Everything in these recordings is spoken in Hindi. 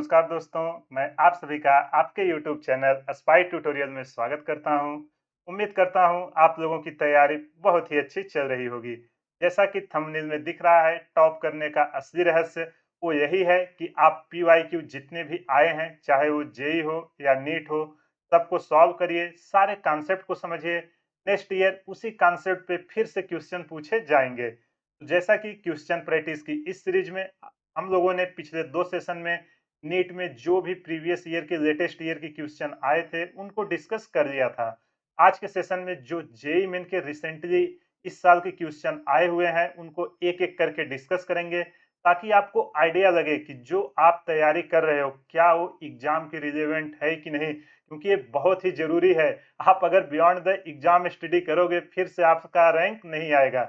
नमस्कार दोस्तों, मैं आप सभी का आपके YouTube चैनल स्पाई ट्यूटोरियल में स्वागत करता हूं। उम्मीद करता हूं आप लोगों की तैयारी बहुत ही अच्छी चल रही होगी। जैसा कि थंबनेल में दिख रहा है, टॉप करने का असली रहस्य वो यही है कि आप पीवाईक्यू जितने भी आए हैं, चाहे वो जेई हो या नीट हो, सबको सॉल्व करिए, सारे कॉन्सेप्ट को समझिए। नेक्स्ट ईयर उसी कॉन्सेप्ट पे फिर से क्वेश्चन पूछे जाएंगे। जैसा कि क्वेश्चन प्रैक्टिस की इस सीरीज में हम लोगों ने पिछले 2 सेशन में नीट में जो भी प्रीवियस ईयर के लेटेस्ट ईयर के क्वेश्चन आए थे, उनको डिस्कस कर लिया था। आज के सेशन में जो जेईई मेन के रिसेंटली इस साल के क्वेश्चन आए हुए हैं, उनको एक-एक करके डिस्कस करेंगे, ताकि आपको आइडिया लगे कि जो आप तैयारी कर रहे हो, क्या वो एग्ज़ाम के रिलेवेंट है कि नहीं? क्योंकि ये बहुत ही ज़रूरी है। आप अगर बियॉन्ड द एग्ज़ाम स्टडी करोगे, फिर से आपका रैंक नहीं आएगा।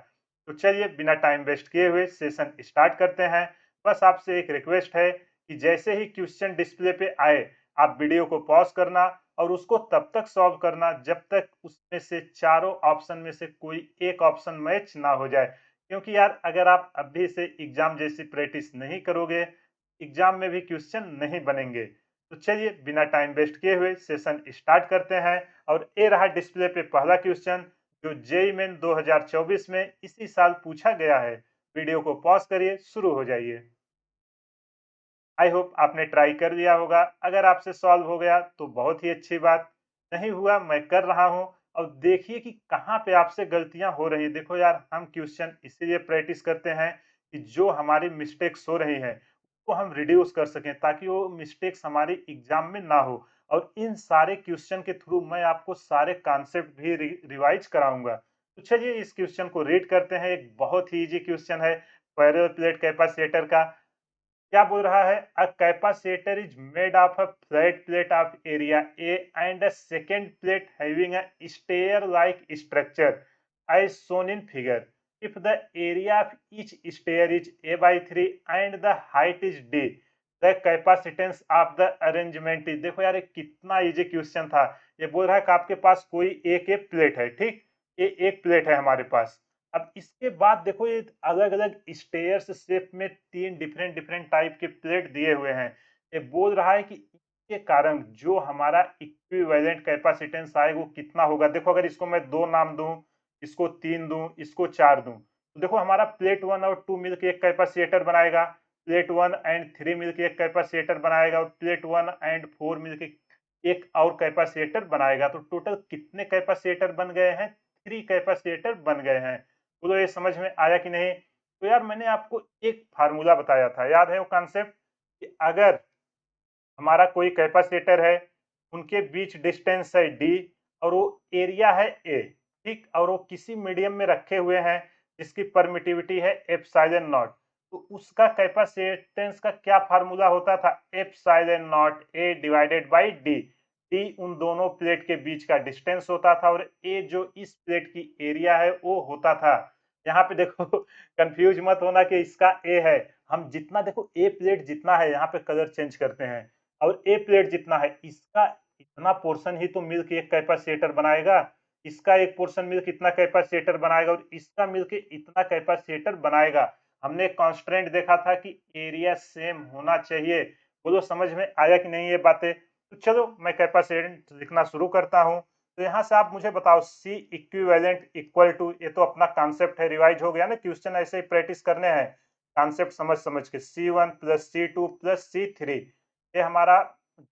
तो चलिए बिना टाइम वेस्ट किए हुए सेशन स्टार्ट करते हैं। बस आपसे एक रिक्वेस्ट है कि जैसे ही क्वेश्चन डिस्प्ले पे आए, आप वीडियो को पॉज करना और उसको तब तक सॉल्व करना जब तक उसमें से चारों ऑप्शन में से कोई एक ऑप्शन मैच ना हो जाए। क्योंकि यार अगर आप अभी से एग्जाम जैसी प्रैक्टिस नहीं करोगे, एग्जाम में भी क्वेश्चन नहीं बनेंगे। तो चलिए बिना टाइम वेस्ट किए हुए सेशन स्टार्ट करते हैं। और ये रहा डिस्प्ले पे पहला क्वेश्चन, जो जेईई मेन 2024 में इसी साल पूछा गया है। वीडियो को पॉज करिए, शुरू हो जाइए। आई होप आपने ट्राई कर लिया होगा। अगर आपसे सॉल्व हो गया तो बहुत ही अच्छी बात, नहीं हुआ मैं कर रहा हूँ। और देखिए कि कहाँ पे आपसे गलतियां हो रही हैं। देखो यार, हम क्वेश्चन इसीलिए प्रैक्टिस करते हैं कि जो हमारी मिस्टेक्स हो रही हैं वो हम रिड्यूस कर सकें, ताकि वो मिस्टेक्स हमारी एग्जाम में ना हो। और इन सारे क्वेश्चन के थ्रू मैं आपको सारे कॉन्सेप्ट भी रिवाइज कराऊंगा। तो चलिए इस क्वेश्चन को रीड करते हैं। एक बहुत ही इजी क्वेश्चन है पैरेलल प्लेट कैपेसिटर का। क्या बोल रहा है? A capacitor is made of a flat plate of area A and a second plate having a stair like structure as shown in figure. If the area of each stair is a by 3 and the height is d, the capacitance of the arrangement is। देखो यार, ये कितना इजी क्वेश्चन था। ये बोल रहा है कि आपके पास कोई एक एक प्लेट है, ठीक? ये एक प्लेट है हमारे पास। अब इसके बाद देखो, ये अलग-अलग स्टेयर्स शेप में 3 डिफरेंट डिफरेंट टाइप के प्लेट दिए हुए हैं। ये बोल रहा है कि इसके कारण जो हमारा इक्विवेलेंट कैपेसिटेंस आए वो कितना होगा। देखो अगर इसको मैं 2 नाम दूँ, इसको 3 दूँ, इसको 4 दूँ, तो देखो हमारा प्लेट 1 और 2 मिलके एक कैपेसिटर बनाएगा, प्लेट 1 एंड 3 मिलके एक कैपेसिटर बनाएगा और प्लेट 1 एंड 4 मिलके एक और कैपेसिटर बनाएगा। तो टोटल कितने कैपेसिटर बन गए हैं? 3 कैपेसिटर बन गए हैं। बोलो ये समझ में आया कि नहीं? तो यार मैंने आपको एक फार्मूला बताया था, याद है वो कॉन्सेप्ट? कि अगर हमारा कोई कैपेसिटर है, उनके बीच डिस्टेंस है डी और वो एरिया है ए, ठीक? और वो किसी मीडियम में रखे हुए हैं जिसकी परमिटिविटी है एप्सिलॉन नॉट। तो उसका कैपेसिटेंस का क्या फार्मूला होता था? Epsilon naught A divided by D. D उन दोनों प्लेट के बीच का डिस्टेंस होता था और ए जो इस प्लेट की एरिया है वो होता था। यहाँ पे देखो कंफ्यूज मत होना कि इसका ए है। हम जितना देखो, ए प्लेट जितना है, यहाँ पे कलर चेंज करते हैं, और ए प्लेट जितना है, इसका इतना पोर्शन ही तो मिलके एक कैपेसिटर बनाएगा। इसका एक पोर्शन मिलके इतना कैपेसिटर बनाएगा और इसका मिलके इतना कैपेसिटर बनाएगा। हमने कांस्टेंट देखा था कि एरिया सेम होना चाहिए। बोलो समझ में आया कि नहीं ये बातें? तो चलो मैं कैपेसिटेंस लिखना शुरू करता हूँ। तो यहाँ से आप मुझे बताओ, सी इक्विवेलेंट इक्वल टू, ये तो अपना कॉन्सेप्ट है, रिवाइज हो गया ना, क्वेश्चन ऐसे ही प्रैक्टिस करने हैं कॉन्सेप्ट समझ समझ के। C1 plus C2 plus C3, ये हमारा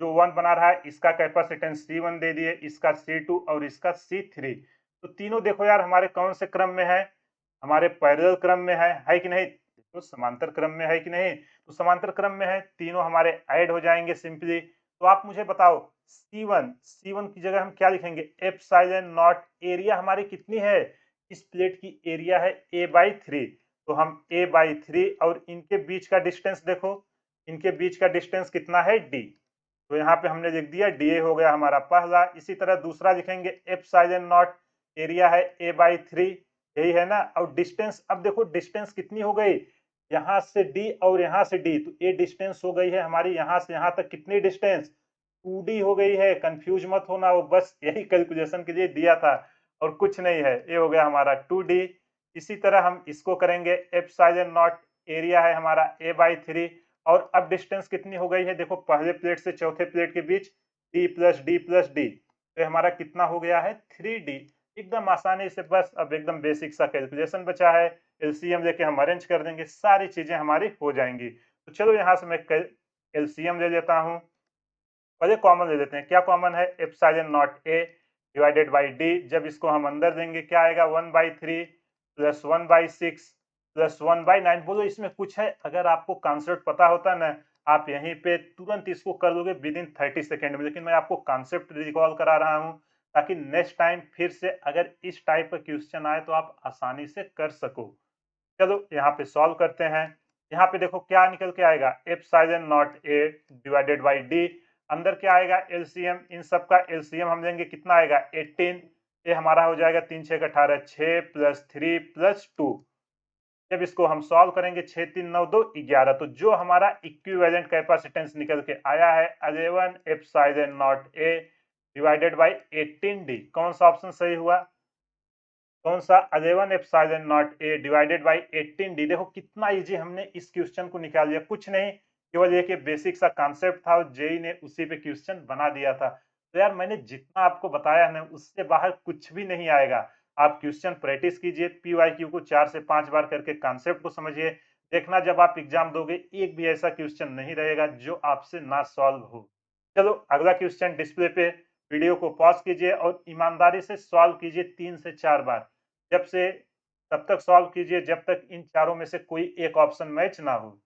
जो 1 बना रहा है इसका कैपेसिटेंस C1 दे दिए, इसका C2 और इसका C3। तो तीनों देखो यार हमारे कौन से क्रम में है? हमारे पैरेलल क्रम में है कि नहीं? तो समांतर क्रम में है कि नहीं? तो समांतर क्रम में है, तीनों हमारे ऐड हो जाएंगे सिंपली। तो आप मुझे बताओ, C1 की जगह हम क्या लिखेंगे? Epsilon not. एरिया हमारी कितनी है? इस प्लेट की एरिया है a बाई 3। तो हम a बाई 3 और इनके बीच का डिस्टेंस देखो, इनके बीच का डिस्टेंस कितना है? d। तो यहाँ पे हमने लिख दिया da हो गया हमारा पहला। इसी तरह दूसरा लिखेंगे एप्सिलॉन नॉट, एरिया है a बाई 3, यही है ना। और डिस्टेंस, अब देखो डिस्टेंस कितनी हो गई? यहाँ से d और यहाँ से d, तो ये डिस्टेंस हो गई है हमारी यहाँ से यहाँ तक कितनी डिस्टेंस? 2d हो गई है। कंफ्यूज मत होना, वो बस यही कैलकुलेशन के लिए दिया था और कुछ नहीं है। ये हो गया हमारा 2d। इसी तरह हम इसको करेंगे एप्सिलॉन नॉट, एरिया है हमारा a बाई 3 और अब डिस्टेंस कितनी हो गई है, देखो पहले प्लेट से चौथे प्लेट के बीच D plus D plus D, तो हमारा कितना हो गया है 3D। एकदम आसानी से, बस अब एकदम बेसिक सा कैलकुलेशन बचा है, एलसीएम लेके हम अरेंज कर देंगे, सारी चीजें हमारी हो जाएंगी। तो चलो यहाँ से मैं एलसीएम ले लेता हूँ। पहले कॉमन ले लेते हैं, क्या कॉमन है, epsilon naught A divided by D. जब इसको हम अंदर देंगे क्या आएगा, 1/3 प्लस 1/6 प्लस 1/9। बोलो इसमें कुछ है, अगर आपको कॉन्सेप्ट पता होता ना, आप यहीं पे तुरंत इसको कर लोगे विद इन 30 सेकेंड में, लेकिन मैं आपको कॉन्सेप्ट रिकॉल करा रहा हूँ ताकि नेक्स्ट टाइम फिर से अगर इस टाइप का क्वेश्चन आए तो आप आसानी से कर सको। चलो यहाँ पे सॉल्व करते हैं। यहाँ पे देखो क्या निकल के आएगा, epsilon naught A divided by D. अंदर क्या आएगा, एलसीएम, इन सब का एलसीएम हम लेंगे, कितना आएगा 18। ये हमारा हो जाएगा 3 6 18, 6 प्लस 3 प्लस 2। जब इसको हम सॉल्व करेंगे 6 3 9 2 11, तो जो हमारा इक्विवेलेंट कैपेसिटेंस निकल के आया है 11 epsilon naught A divided by 18 D. कौन सा ऑप्शन सही हुआ, कौन सा, 11 epsilon naught A divided by 18 D. देखो कितना इजी हमने इस क्वेश्चन को निकाल लिया, कुछ नहीं, केवल एक बेसिक सा कॉन्सेप्ट था और जेई ने उसी पे क्वेश्चन बना दिया था। तो यार मैंने जितना आपको बताया ना उससे बाहर कुछ भी नहीं आएगा। आप क्वेश्चन प्रैक्टिस कीजिए, पीवाईक्यू को 4 से 5 बार करके कॉन्सेप्ट को समझिए, देखना जब आप एग्जाम दोगे एक भी ऐसा क्वेश्चन नहीं रहेगा जो आपसे ना सॉल्व हो। चलो अगला क्वेश्चन डिस्प्ले पे, वीडियो को पॉज कीजिए और ईमानदारी से सॉल्व कीजिए 3 से 4 बार। जब से तब तक सॉल्व कीजिए जब तक इन चारों में से कोई एक ऑप्शन मैच ना हो।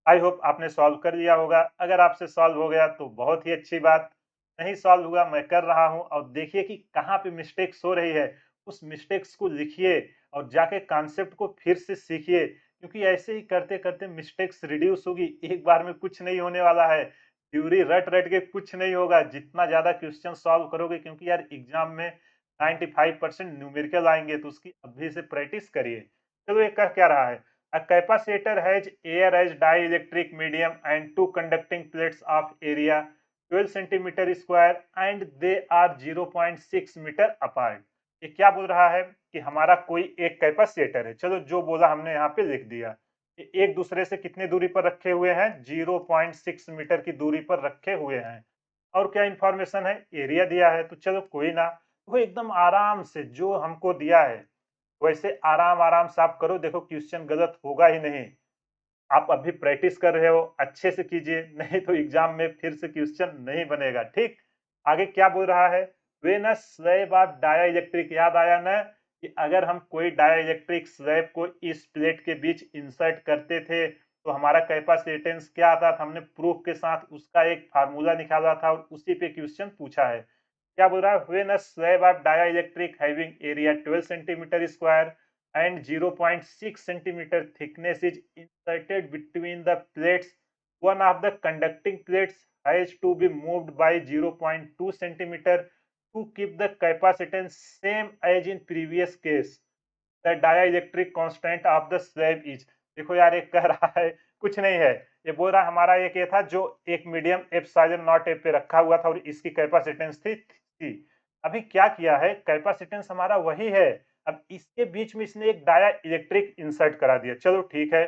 आई होप आपने सॉल्व कर लिया होगा। अगर आपसे सॉल्व हो गया तो बहुत ही अच्छी बात, नहीं सॉल्व हुआ मैं कर रहा हूं, और देखिए कि कहाँ पे मिस्टेक्स हो रही है, उस मिस्टेक्स को लिखिए और जाके कॉन्सेप्ट को फिर से सीखिए, क्योंकि ऐसे ही करते करते मिस्टेक्स रिड्यूस होगी, एक बार में कुछ नहीं होने वाला है। थ्योरी रट रट के कुछ नहीं होगा, जितना ज्यादा क्वेश्चन सॉल्व करोगे, क्योंकि यार एग्जाम में 95% न्यूमेरिकल आएंगे, तो उसकी अभी से प्रैक्टिस करिए। चलो ये कह क्या रहा है, a capacitor has air as dielectric medium and two conducting plates of area 12 centimeter square and they are 0.6 metre apart। ये क्या बोल रहा है कि हमारा कोई एक कैपेसिटर है, चलो जो बोला हमने यहाँ पे लिख दिया, ये एक दूसरे से कितने दूरी पर रखे हुए हैं, 0.6 मीटर की दूरी पर रखे हुए हैं। और क्या इंफॉर्मेशन है, एरिया दिया है, तो चलो कोई ना, वो एकदम आराम से जो हमको दिया है वैसे आराम आराम से आप करो, देखो क्वेश्चन गलत होगा ही नहीं। आप अभी प्रैक्टिस कर रहे हो, अच्छे से कीजिए, नहीं तो एग्जाम में फिर से क्वेश्चन नहीं बनेगा। ठीक, आगे क्या बोल रहा है, when a slab of dielectric, याद आया ना कि अगर हम कोई डाइलेक्ट्रिक स्लैब को इस प्लेट के बीच इंसर्ट करते थे तो हमारा कैपेसिटेंस क्या आता था, हमने प्रूफ के साथ उसका एक फार्मूला निकाला था और उसी पे क्वेश्चन पूछा है। क्या बोल रहा है, when a slab of dielectric having area 12 centimetre square and 0.6 centimeter thickness is inserted between the plates, one of the conducting plates has to be moved by 0.2 centimeter to keep the capacitance same as in previous case, the dielectric constant of the slab is। देखो यार ये कह रहा है कुछ नहीं है, ये बोल रहा है हमारा एक ये था जो एक मीडियम एप्सिलॉन नॉट ए पे रखा हुआ था और इसकी कैपेसिटेंस थी। अभी क्या किया है, कैपेसिटेंस हमारा वही है, अब इसके बीच में इसने एक डाया इलेक्ट्रिक इंसर्ट करा दिया। चलो ठीक है,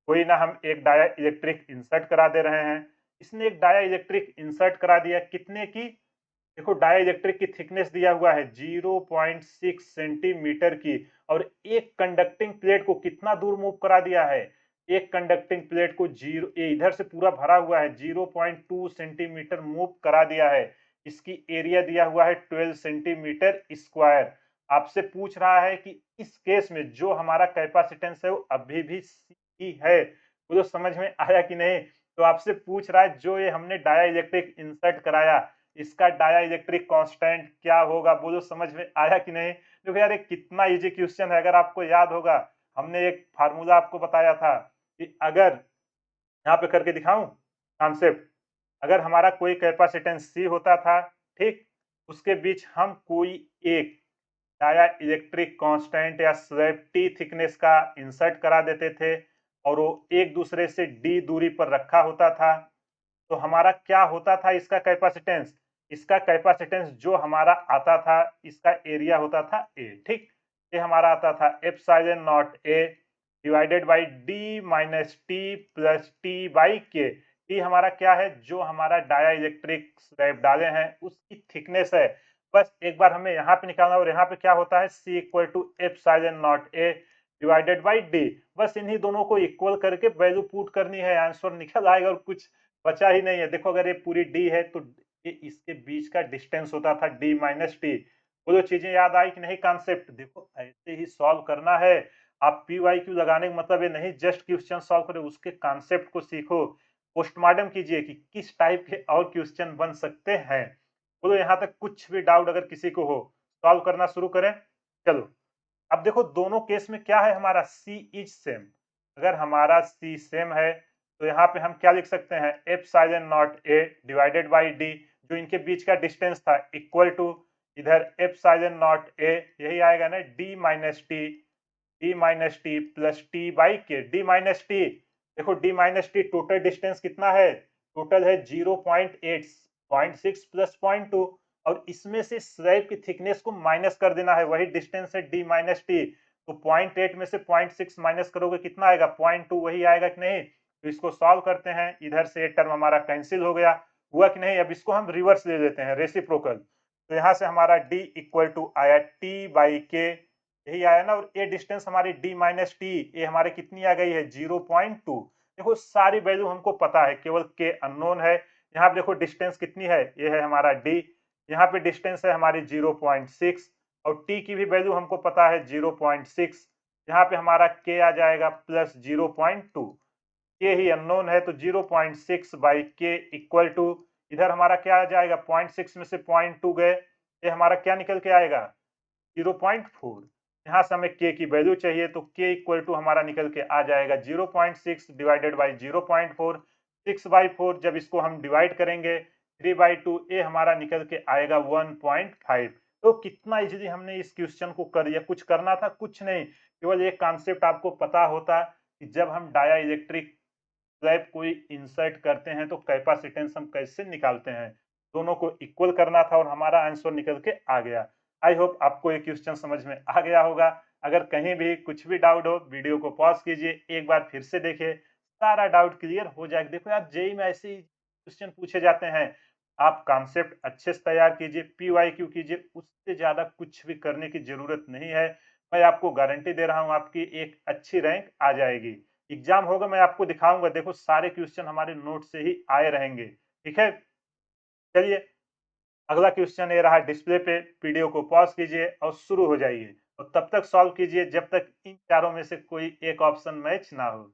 कोई ना, हम एक डाया इलेक्ट्रिक इंसर्ट करा दे रहे हैं। इसने एक डाया इलेक्ट्रिक इंसर्ट करा दिया, कितने की, देखो डाया इलेक्ट्रिक की थिकनेस दिया हुआ है 0.6 सेंटीमीटर की, और एक कंडक्टिंग प्लेट को कितना दूर मूव करा दिया है, एक कंडक्टिंग प्लेट को जीरो, ये इधर से पूरा भरा हुआ है, 0.2 सेंटीमीटर मूव करा दिया है। इसकी एरिया दिया हुआ है 12 सेंटीमीटर स्क्वायर। आपसे पूछ रहा है कि इस केस में जो हमारा कैपेसिटेंस है वो अभी भी सी ही है। वो तो समझ में आया कि नहीं, तो आपसे पूछ रहा है जो ये हमने डाया इलेक्ट्रिक इंसर्ट कराया इसका डाया इलेक्ट्रिक कांस्टेंट क्या होगा, बोलो समझ में आया कि नहीं। देखो यार ये कितना इजी क्वेश्चन है, अगर आपको याद होगा हमने एक फार्मूला आपको बताया था कि अगर, यहाँ पे करके दिखाऊं कॉन्सेप्ट, अगर हमारा कोई कैपेसिटेंस सी होता था, ठीक, उसके बीच हम कोई एक डाया इलेक्ट्रिक कांस्टेंट या स्लैब टी थिकनेस का इंसर्ट करा देते थे और वो एक दूसरे से डी दूरी पर रखा होता था, तो हमारा क्या होता था इसका कैपेसिटेंस, इसका कैपेसिटेंस जो हमारा आता था इसका एरिया होता था ए। ठीक, ये हमारा आता था epsilon naught A divided by D minus T plus T by के। टी हमारा क्या है, जो हमारा डाया इलेक्ट्रिक स्लैब डाले हैं उसकी थिकनेस है। बस एक बार हमें यहाँ पे निकालना, और यहाँ पे क्या होता है, C equal to epsilon naught A divided by D. बस इन्हीं दोनों को इक्वल करके वैल्यू पुट करनी है, आंसर निकल आएगा और कुछ बचा ही नहीं है। देखो अगर ये पूरी डी है तो ये इसके बीच का डिस्टेंस होता था डी माइनस टी। वो जो चीजें याद आई कि नहीं कॉन्सेप्ट, देखो ऐसे ही सॉल्व करना है। आप पी वाई क्यू लगाने का मतलब ये नहीं जस्ट क्वेश्चन सॉल्व करें, उसके कॉन्सेप्ट को सीखो, पोस्टमार्टम कीजिए कि किस टाइप के और क्वेश्चन बन सकते हैं। बोलो यहाँ तक कुछ भी डाउट अगर किसी को हो, सॉल्व करना शुरू करें। चलो अब देखो दोनों केस में क्या है, हमारा सी इज सेम। अगर हमारा सी सेम है तो यहाँ पे हम क्या लिख सकते हैं, epsilon naught A divided by D, जो इनके बीच का डिस्टेंस था, इक्वल टू इधर एप्सिलॉन नॉट ए, यही आएगा ना D minus T plus T by के। डी माइनस टी, देखो D minus T total distance कितना है, टोटल है 0.8, 0.6 प्लस 0.2, और इसमें से स्लैब की थिकनेस को माइनस कर देना है, वही डिस्टेंस है डी माइनस टी। तो 0.8 में से 0.6 माइनस करोगे कितना आएगा, 0.2, वही आएगा कि नहीं। तो इसको सॉल्व करते हैं, इधर से ये टर्म हमारा कैंसिल हो गया, हुआ कि नहीं। अब इसको हम रिवर्स ले लेते हैं, रेसिप्रोकल। तो यहाँ से हमारा डी इक्वल टू आया टी बाई के, यही आया ना, और ये डिस्टेंस हमारी डी माइनस टी, ये हमारे कितनी आ गई है 0.2। देखो सारी वैल्यू हमको पता है, केवल के अननोन है। यहाँ पे देखो डिस्टेंस कितनी है, ये है हमारा डी, यहाँ पे डिस्टेंस है हमारी 0.6, और टी की भी वैल्यू हमको पता है 0.6। यहाँ पे हमारा के आ जाएगा प्लस 0.2, के ही अननोन है तो 0.6 बाई के इक्वल टू, इधर हमारा क्या आ जाएगा, 0.6 में से 0.2 गए, ये हमारा क्या निकल के आएगा 0.4। यहाँ से हमें के की वैल्यू चाहिए तो के इक्वल टू हमारा निकल के आ जाएगा 0.6 डिवाइडेड बाई 0.4। 6/4 जब इसको हम डिवाइड करेंगे 3/2, ये हमारा निकल के आएगा 1.5। तो कितना इजीली हमने इस क्वेश्चन को कर लिया, कुछ करना था कुछ नहीं, केवल एक कॉन्सेप्ट आपको पता होता कि जब हम डाया इलेक्ट्रिक स्लैब कोई इंसर्ट करते हैं तो कैपेसिटेंस हम कैसे निकालते हैं, दोनों को इक्वल करना था और हमारा आंसर निकल के आ गया। आई होप आपको ये क्वेश्चन समझ में आ गया होगा। अगर कहीं भी कुछ भी डाउट हो, वीडियो को पॉज कीजिए, एक बार फिर से देखिए, सारा डाउट क्लियर हो जाएगा। देखो यार जेईई में ऐसे ही क्वेश्चन पूछे जाते हैं, आप कॉन्सेप्ट अच्छे से तैयार कीजिए, पीवाईक्यू कीजिए, उससे ज्यादा कुछ भी करने की जरूरत नहीं है। मैं आपको गारंटी दे रहा हूँ आपकी एक अच्छी रैंक आ जाएगी। एग्जाम होगा मैं आपको दिखाऊंगा, देखो सारे क्वेश्चन हमारे नोट से ही आए रहेंगे, ठीक है। चलिए अगला क्वेश्चन ये रहा डिस्प्ले पे, वीडियो को पॉज कीजिए और शुरू हो जाइए, और तब तक सॉल्व कीजिए जब तक इन चारों में से कोई एक ऑप्शन मैच ना हो।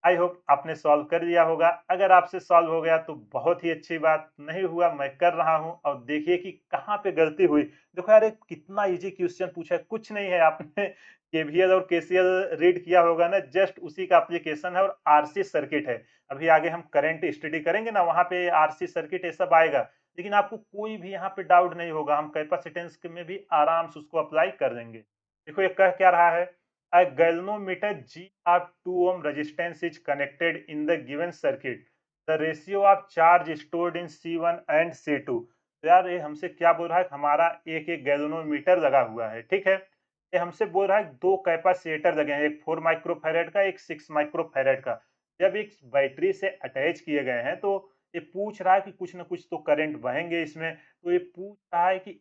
आई होप आपने सॉल्व कर लिया होगा। अगर आपसे सॉल्व हो गया तो बहुत ही अच्छी बात, नहीं हुआ मैं कर रहा हूं, और देखिए कि कहां पे गलती हुई। देखो यार एक कितना इजी क्वेश्चन पूछा है, कुछ नहीं है, आपने केवीएल और केसीएल रीड किया होगा ना, जस्ट उसी का एप्लीकेशन है, और आरसी सर्किट है। अभी आगे हम करंट स्टडी करेंगे ना, वहां पे आरसी सर्किट ये सब आएगा, लेकिन आपको कोई भी यहाँ पे डाउट नहीं होगा, हम कैपेसिटेंस में भी आराम से उसको अप्लाई कर देंगे। देखो ये कह क्या रहा है, a galvanometer G of 2 ohm resistance is connected in the given circuit. The ratio of charge stored in C1 and C2. तो यार ये हमसे क्या बोल रहा है, हमारा एक एक गैल्वेनोमीटर लगा हुआ है, ठीक है। ये हमसे बोल रहा है दो कैपेसिटर लगे हैं, एक 4 माइक्रोफैरेड का, एक 6 माइक्रोफैरेड का। जब एक बैटरी से अटैच किए गए हैं तो ये पूछ रहा है कि कुछ ना कुछ तो करंट बहेंगे इसमें, तो ये पूछ रहा है कि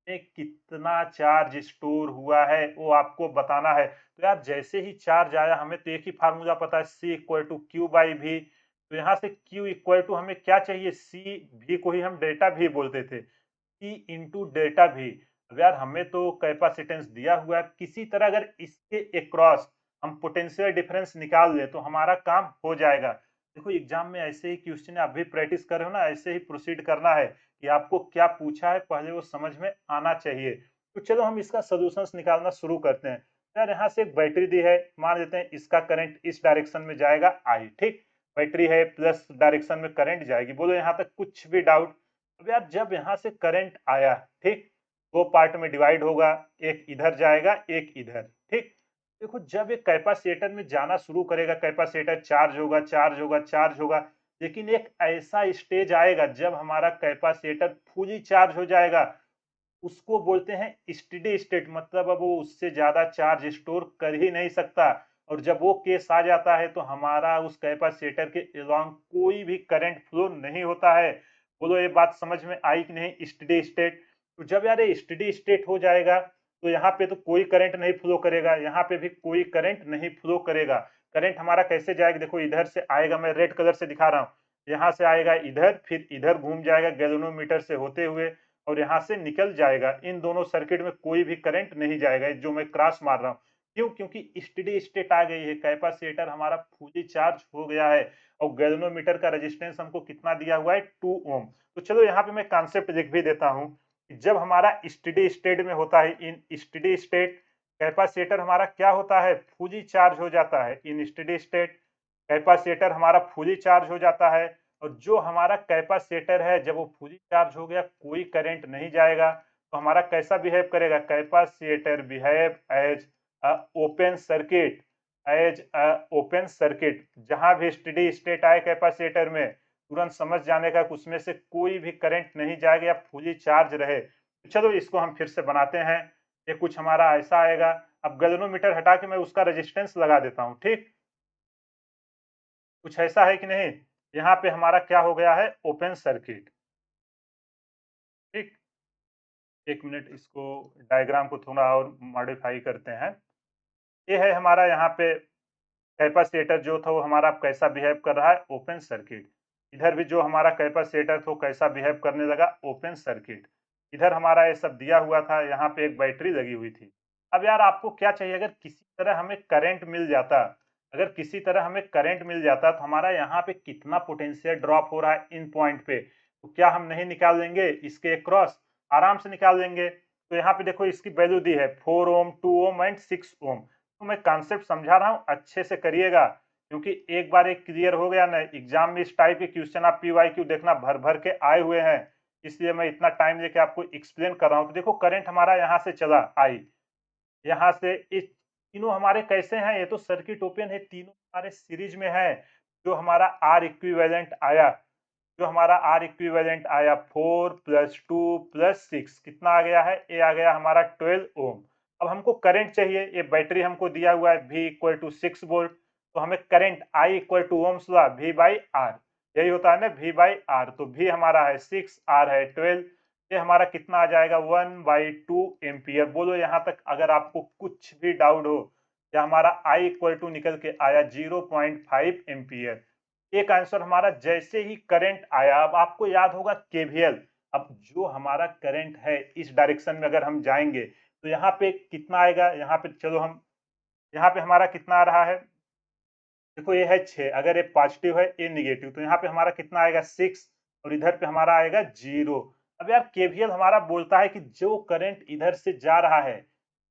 में कितना चार्ज स्टोर हुआ है वो आपको बताना है। तो यार जैसे ही चार्ज आया, हमें तो एक ही फार्मूला पता है, C equal to Q by V. तो यहाँ से Q इक्वल टू हमें क्या चाहिए, C, V को ही हम डेल्टा भी बोलते थे, C इंटू डेल्टा भी। अब यार हमें तो कैपेसिटेंस दिया हुआ है, किसी तरह अगर इसके अक्रॉस हम पोटेंशियल डिफरेंस निकाल ले तो हमारा काम हो जाएगा। देखो एग्जाम में ऐसे ही क्वेश्चन आप भी प्रैक्टिस कर रहे हो ना, ऐसे ही प्रोसीड करना है कि आपको क्या पूछा है पहले वो समझ में आना चाहिए। तो चलो हम इसका सॉल्यूशंस निकालना शुरू करते हैं। यार यहाँ से एक बैटरी दी है, मान लेते हैं इसका करंट इस डायरेक्शन में जाएगा आई, ठीक। बैटरी है, प्लस डायरेक्शन में करंट जाएगी। बोलो यहाँ तक कुछ भी डाउट। अब यार जब यहाँ से करंट आया, ठीक, दो पार्ट में डिवाइड होगा, एक इधर जाएगा एक इधर, ठीक। देखो जब ये कैपेसिटर में जाना शुरू करेगा, कैपेसिटर चार्ज होगा चार्ज होगा चार्ज होगा, लेकिन एक ऐसा स्टेज आएगा जब हमारा कैपेसिटर फुली चार्ज हो जाएगा, उसको बोलते हैं स्टेडी स्टेट, मतलब अब वो उससे ज़्यादा चार्ज स्टोर कर ही नहीं सकता। और जब वो केस आ जाता है तो हमारा उस कैपेसिटर के अलोंग कोई भी करंट फ्लो नहीं होता है। बोलो ये बात समझ में आई कि नहीं? Steady state. तो जब यार ये स्टेडी स्टेट हो जाएगा तो यहाँ पे तो कोई करंट नहीं फ्लो करेगा, यहाँ पे भी कोई करंट नहीं फ्लो करेगा। करंट हमारा कैसे जाएगा? देखो इधर से आएगा, मैं रेड कलर से दिखा रहा हूँ। यहाँ से आएगा इधर, फिर इधर घूम जाएगा गैल्वेनोमीटर से होते हुए और यहाँ से निकल जाएगा। इन दोनों सर्किट में कोई भी करंट नहीं जाएगा, जो मैं क्रॉस मार रहा हूँ। क्यों? क्योंकि स्टेडी स्टेट आ गई है, कैपेसिटर हमारा फुली चार्ज हो गया है और गैल्वेनोमीटर का रेजिस्टेंस हमको कितना दिया हुआ है? 2 ओम। तो चलो यहाँ पे मैं कॉन्सेप्ट लिख भी देता हूँ कि जब हमारा स्टेडी स्टेट में होता है, इन स्टेडी स्टेट कैपेसिटर हमारा क्या होता है? फुली चार्ज हो जाता है। इन स्टेडी स्टेट कैपेसिटर हमारा फुली चार्ज हो जाता है और जो हमारा कैपेसिटर है जब वो फुली चार्ज हो गया कोई करंट नहीं जाएगा तो हमारा कैसा बिहेव करेगा? Capacitor behave as a open circuit, as a open circuit. जहां भी स्टेडी स्टेट आए कैपेसिटर में तुरंत समझ जाने का कि उसमें से कोई भी करंट नहीं जाएगा या फुली चार्ज रहे। तो चलो इसको हम फिर से बनाते हैं। ये कुछ हमारा ऐसा आएगा। अब गैल्वेनोमीटर हटा के मैं उसका रेजिस्टेंस लगा देता हूँ, ठीक? कुछ ऐसा है कि नहीं? यहाँ पे हमारा क्या हो गया है? ओपन सर्किट, ठीक? 1 मिनट, इसको डायग्राम को थोड़ा और मॉडिफाई करते हैं। ये है हमारा यहाँ पे कैपेसिटर जो था वो हमारा कैसा बिहेव कर रहा है? Open circuit. इधर भी जो हमारा कैपेसिटर था वो कैसा बिहेव करने लगा? Open circuit. इधर हमारा ये सब दिया हुआ था, यहाँ पे एक बैटरी लगी हुई थी। अब यार आपको क्या चाहिए? अगर किसी तरह हमें करंट मिल जाता, अगर किसी तरह हमें करंट मिल जाता तो हमारा यहाँ पे कितना पोटेंशियल ड्रॉप हो रहा है इन पॉइंट पे, तो क्या हम नहीं निकाल लेंगे इसके अक्रॉस? आराम से निकाल लेंगे। तो यहाँ पे देखो इसकी वैल्यू दी है 4 ओम, 2 ओम एंड 6 ओम। तो मैं कॉन्सेप्ट समझा रहा हूँ, अच्छे से करिएगा क्योंकि एक बार एक क्लियर हो गया ना, एग्जाम में इस टाइप के क्वेश्चन आप पीवाईक्यू देखना भर भर के आए हुए हैं, इसलिए मैं इतना टाइम लेके आपको एक्सप्लेन कर रहा हूँ। तो देखो करंट हमारा यहाँ से चला आई, यहाँ से इस तीनों हमारे कैसे हैं? ये तो सर्किट ओपन है, तीनों हमारे सीरीज में है। जो हमारा आर इक्विवेलेंट आया, जो हमारा आर इक्विवेलेंट आया 4 प्लस 2 प्लस 6 कितना आ गया है? ये आ गया हमारा 12 ओम। अब हमको करंट चाहिए, ये बैटरी हमको दिया हुआ है V इक्वल टू 6 वोल्ट। तो हमें current I equal to Ohm's law V by R, यही होता है ना V बाई आर। तो V हमारा है 6, R है 12, ये हमारा कितना आ जाएगा? 1/2 एम्पियर। बोलो यहाँ तक अगर आपको कुछ भी डाउट हो, या हमारा I इक्वल टू निकल के आया 0.5 एम्पियर। एक आंसर हमारा जैसे ही करंट आया। अब आपको याद होगा केवीएल। अब जो हमारा करंट है इस डायरेक्शन में अगर हम जाएंगे तो यहाँ पे कितना आएगा? यहाँ पे चलो हम, यहाँ पे हमारा कितना आ रहा है? देखो ये है 6, अगर ये पॉजिटिव है ये निगेटिव, तो यहाँ पे हमारा कितना आएगा? 6 और इधर पे हमारा आएगा 0। अब यार केवीएल हमारा बोलता है कि जो करंट इधर से जा रहा है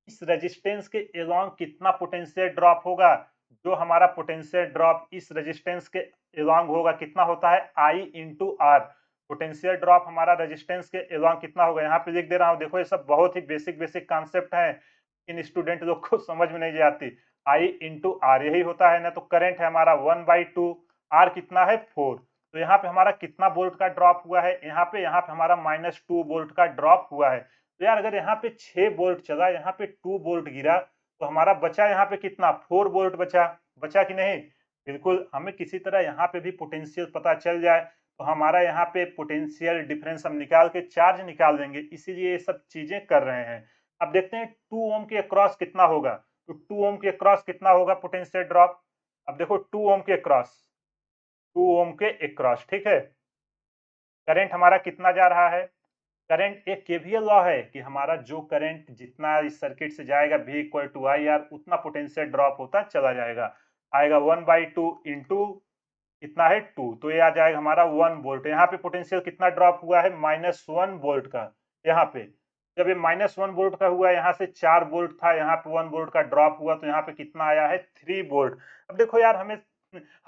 इस रेजिस्टेंस के अलोंग कितना पोटेंशियल ड्रॉप होगा? जो हमारा पोटेंशियल ड्रॉप इस रेजिस्टेंस के अलोंग होगा कितना होता है? I into R. Potential drop हमारा रेजिस्टेंस के अलोंग कितना होगा? यहाँ पे लिख दे रहा हूँ। देखो ये सब बहुत ही बेसिक बेसिक कॉन्सेप्ट है, इन स्टूडेंट लोग को समझ में नहीं आती। I इंटू आर यही होता है ना। तो करंट है हमारा 1/2, आर कितना है? 4। तो यहाँ पे हमारा कितना वोल्ट का ड्रॉप हुआ है? यहाँ पे हमारा -2 वोल्ट का ड्रॉप हुआ है। तो यार अगर यहाँ पे 6 वोल्ट चला, यहाँ पे 2 वोल्ट गिरा, तो हमारा बचा यहाँ पे कितना? 4 वोल्ट बचा। बचा कि नहीं? बिल्कुल। हमें किसी तरह यहाँ पे भी पोटेंशियल पता चल जाए तो हमारा यहाँ पे पोटेंशियल डिफरेंस हम निकाल के चार्ज निकाल देंगे, इसीलिए ये सब चीजें कर रहे हैं। अब देखते हैं 2 ओम के अक्रॉस कितना होगा। तो 2 ओम के अक्रॉस कितना होगा पोटेंशियल ड्रॉप? अब देखो 2 ओम के अक्रॉस, 2 ओम के अक्रॉस, ठीक है। करंट हमारा कितना जा रहा है? करंट एक केवीएल लॉ है कि हमारा जो करंट जितना इस सर्किट से जाएगा V equal to I R, उतना पोटेंशियल ड्रॉप होता चला जाएगा। आएगा 1/2 इंटू कितना है? 2। तो ये आ जाएगा हमारा 1 वोल्ट। यहाँ पे पोटेंशियल कितना ड्रॉप हुआ है? -1 वोल्ट का। यहाँ पे जब ये -1 वोल्ट का हुआ, यहाँ से 4 वोल्ट था, यहाँ पे 1 वोल्ट का ड्रॉप हुआ, तो यहाँ पे कितना आया है? 3 वोल्ट। अब देखो यार हमें